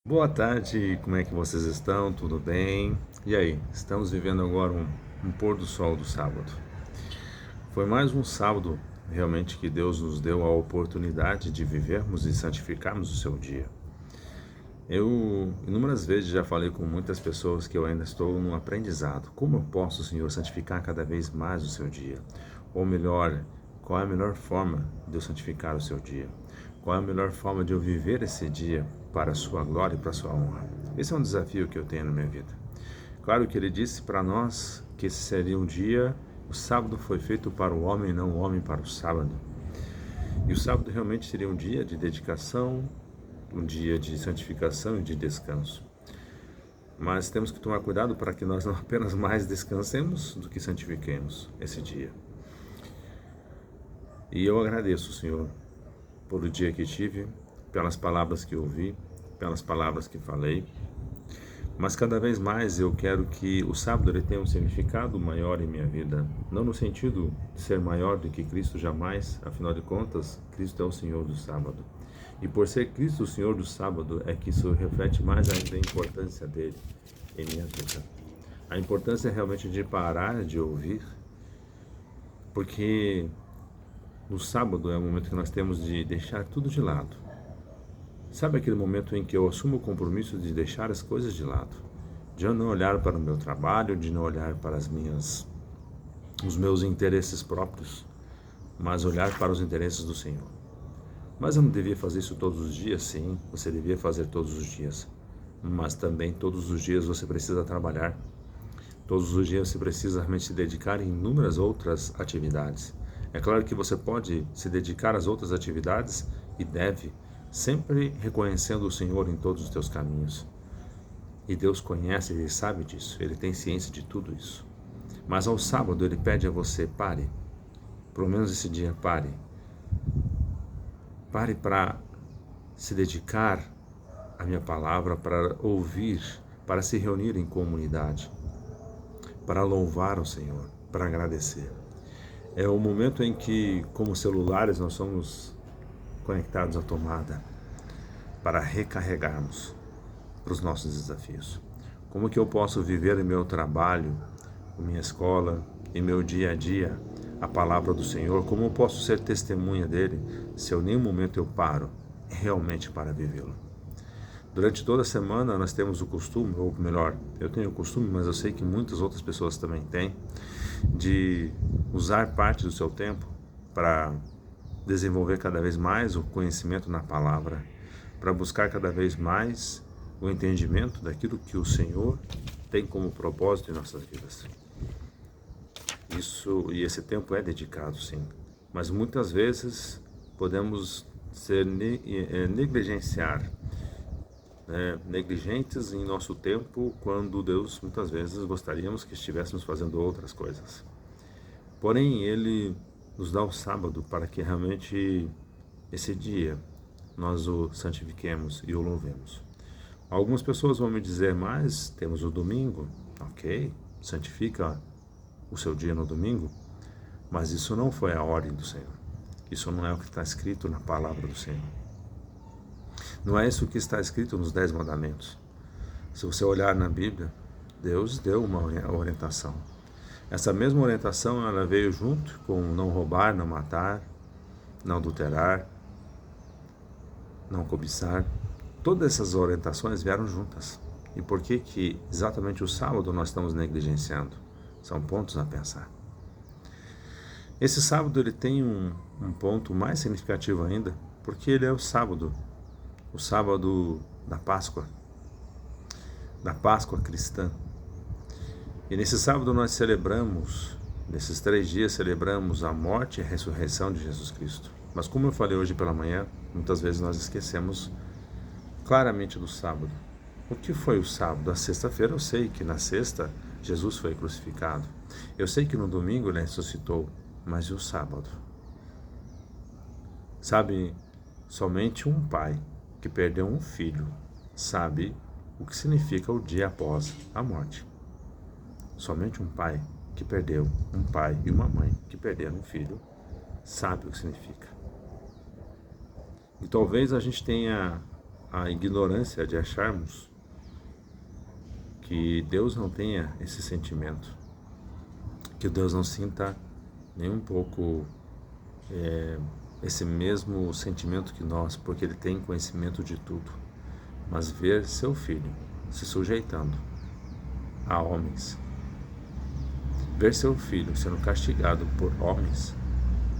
Boa tarde, como é que vocês estão? Tudo bem? E aí, estamos vivendo agora um pôr do sol do sábado. Foi mais um sábado realmente que Deus nos deu a oportunidade de vivermos e santificarmos o seu dia. Eu inúmeras vezes já falei com muitas pessoas que eu ainda estou no aprendizado. Como eu posso, Senhor, santificar cada vez mais o seu dia? Ou melhor, qual é a melhor forma de eu santificar o seu dia? Qual é a melhor forma de eu viver esse dia para a sua glória e para a sua honra? Esse é um desafio que eu tenho na minha vida. Claro que ele disse para nós que esse seria um dia, o sábado foi feito para o homem, não o homem para o sábado. E o sábado realmente seria um dia de dedicação, um dia de santificação e de descanso. Mas temos que tomar cuidado para que nós não apenas mais descansemos do que santifiquemos esse dia. E eu agradeço, Senhor, por o dia que tive, pelas palavras que ouvi, pelas palavras que falei. Mas cada vez mais eu quero que o sábado ele tenha um significado maior em minha vida. Não no sentido de ser maior do que Cristo jamais, afinal de contas, Cristo é o Senhor do sábado. E por ser Cristo o Senhor do sábado, é que isso reflete mais ainda a importância dele em minha vida. A importância realmente de parar de ouvir, porque no sábado é o momento que nós temos de deixar tudo de lado. Sabe aquele momento em que eu assumo o compromisso de deixar as coisas de lado, de eu não olhar para o meu trabalho, de não olhar para os meus interesses próprios, mas olhar para os interesses do Senhor. Mas eu não devia fazer isso todos os dias? Sim, você devia fazer todos os dias. Mas também todos os dias você precisa trabalhar. Todos os dias você precisa realmente se dedicar em inúmeras outras atividades. É claro que você pode se dedicar às outras atividades e deve, sempre reconhecendo o Senhor em todos os teus caminhos. E Deus conhece, Ele sabe disso, Ele tem ciência de tudo isso. Mas ao sábado Ele pede a você, pare, pelo menos esse dia pare. Pare para se dedicar à minha palavra, para ouvir, para se reunir em comunidade, para louvar o Senhor, para agradecer. É o momento em que, como celulares, nós somos conectados à tomada para recarregarmos para os nossos desafios. Como que eu posso viver em meu trabalho, em minha escola, em meu dia a dia, a palavra do Senhor? Como eu posso ser testemunha dele se eu em nenhum momento eu paro realmente para vivê-lo? Durante toda a semana nós temos o costume, ou melhor, eu tenho o costume, mas eu sei que muitas outras pessoas também têm, de usar parte do seu tempo para desenvolver cada vez mais o conhecimento na palavra, para buscar cada vez mais o entendimento daquilo que o Senhor tem como propósito em nossas vidas. E esse tempo é dedicado, sim, mas muitas vezes podemos negligenciar, negligentes em nosso tempo, quando Deus muitas vezes gostaríamos que estivéssemos fazendo outras coisas. Porém, Ele nos dá o sábado para que realmente esse dia nós o santifiquemos e o louvemos. Algumas pessoas vão me dizer, mas temos o domingo, ok, santifica o seu dia no domingo, mas isso não foi a ordem do Senhor. Isso não é o que está escrito na palavra do Senhor. Não é isso que está escrito nos 10 mandamentos. Se você olhar na Bíblia, Deus deu uma orientação. Essa mesma orientação ela veio junto com não roubar, não matar, não adulterar, não cobiçar. Todas essas orientações vieram juntas. E por que que exatamente o sábado nós estamos negligenciando? São pontos a pensar. Esse sábado ele tem um ponto mais significativo ainda, porque ele é o sábado da Páscoa cristã. E nesse sábado nós celebramos, nesses 3 dias celebramos a morte e a ressurreição de Jesus Cristo. Mas como eu falei hoje pela manhã, muitas vezes nós esquecemos claramente do sábado. O que foi o sábado? A sexta-feira eu sei que na sexta Jesus foi crucificado. Eu sei que no domingo ele ressuscitou, mas e o sábado? Sabe, somente um pai que perdeu um filho sabe o que significa o dia após a morte. Somente um pai que perdeu um pai e uma mãe que perderam um filho sabe o que significa. E talvez a gente tenha a ignorância de acharmos que Deus não tenha esse sentimento, que Deus não sinta nem um pouco esse mesmo sentimento que nós, porque Ele tem conhecimento de tudo. Mas ver seu Filho se sujeitando a homens, ver seu Filho sendo castigado por homens,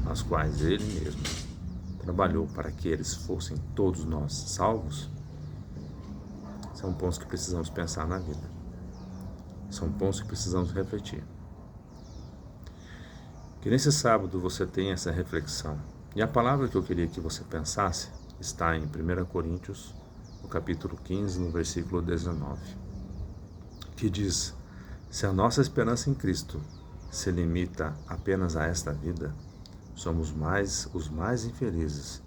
as quais Ele mesmo trabalhou para que eles fossem todos nós salvos, são pontos que precisamos pensar na vida. São pontos que precisamos refletir. Que nesse sábado você tenha essa reflexão. E a palavra que eu queria que você pensasse está em 1 Coríntios, no capítulo 15, no versículo 19, que diz: se a nossa esperança em Cristo se limita apenas a esta vida, somos os mais infelizes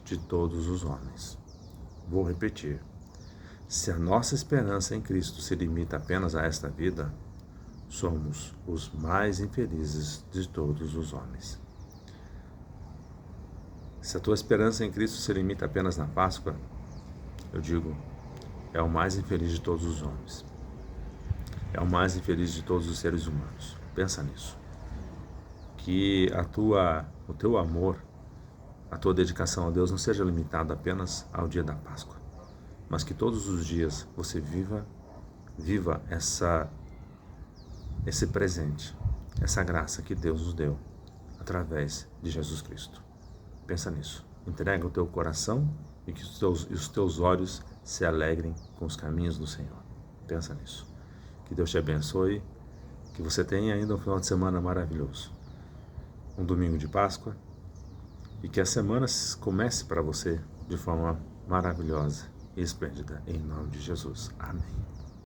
de todos os homens. Vou repetir. Se a nossa esperança em Cristo se limita apenas a esta vida, somos os mais infelizes de todos os homens. Se a tua esperança em Cristo se limita apenas na Páscoa, eu digo, é o mais infeliz de todos os homens. É o mais infeliz de todos os seres humanos. Pensa nisso. Que o teu amor, a tua dedicação a Deus não seja limitada apenas ao dia da Páscoa, mas que todos os dias você viva esse presente, essa graça que Deus nos deu através de Jesus Cristo. Pensa nisso. Entrega o teu coração e que os teus olhos se alegrem com os caminhos do Senhor. Pensa nisso. Que Deus te abençoe, que você tenha ainda um final de semana maravilhoso, um domingo de Páscoa, e que a semana comece para você de forma maravilhosa e esplêndida, em nome de Jesus. Amém.